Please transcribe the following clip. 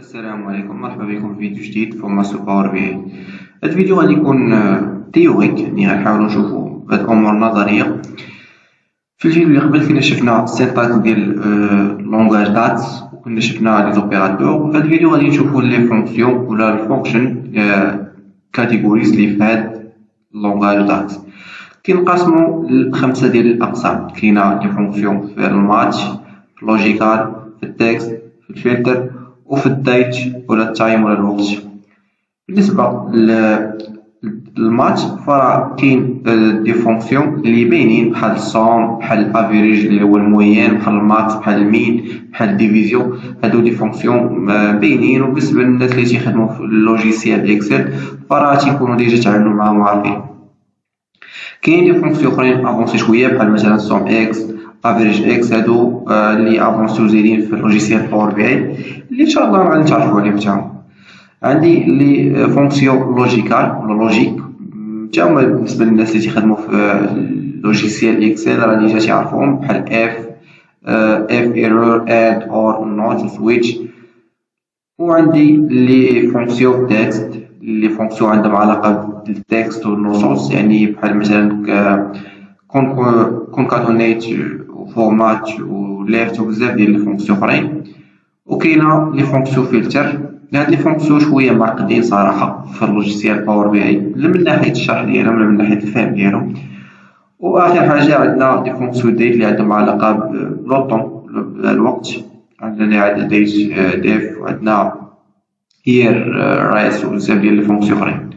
السلام عليكم، مرحبا بكم في فيديو جديد في ماستر باور بي اي. هذا الفيديو غادي يكون تيوريك، يعني غنحاولو نشوفو هاد الامور النظريه. في الفيديو اللي قبل كنا شفنا السينتاكس ديال لونغاج دات، وكنا شفنا لي زوبيراتور. في هاد الفيديو غادي نشوفو لي فونكسيون ولا الفونكشن كاتيجوريز اللي في هاد لونغاج دات. كينقسمو لخمسه ديال الاقسام. كاينه لي فونكسيون في الماتش، في اللوجيكال، في التكست، في الفلتر، وفي الدايت ولا التايم ولا الوقت. بالنسبة للماتش فراه كاين دي فونكسيون اللي باينين بحال الصوم، بحال الافيريج اللي هو الموين، بحال الماكس، بحال المين، بحال الديفيزيون. هادو دي فونكسيون باينين، وبالنسبة للناس اللي تيخدمو في اللوجيسيال اكسل فراه تيكونو ديجا تعاملو معاهم عارفين. كاين دي فونكسيون اخرين افونسي شويه بحال مثلا سوم اكس، افريج اكس. هادو اللي افونسيو زايدين في اللوجيسيال باور بي اي اللي ان شاء الله غادي نتعرفوا عليهم حتى. عندي لي فونكسيون لوجيكال ولا لوجيك، حتى هما بالنسبه للناس اللي تيخدموا في اللوجيسيال اكسل راه ديجا تيعرفوهم بحال اف ايرور اد اور نوت سويتش. وعندي لي فونكسيون تكست، لي فونكسيون عندهم علاقه بالتكست والنصوص، يعني بحال مثلا كونكاتونيت وفورمات وليفت وبزاف ديال لي فونكسيون اخرين. وكاينه لي فونكسيون فلتر. هاد لي فونكسيون شويه معقدين صراحه في اللوجيسيال باور بي اي، لا من ناحيه الشرح ديالهم ولا من ناحيه الفهم ديالهم. واخر حاجه عندنا لي فونكسيون ديت اللي عندهم علاقه بلوطون الوقت. عندنا ديت ديف، وعندنا هير رايس وبزاف ديال لي فونكسيون اخرين.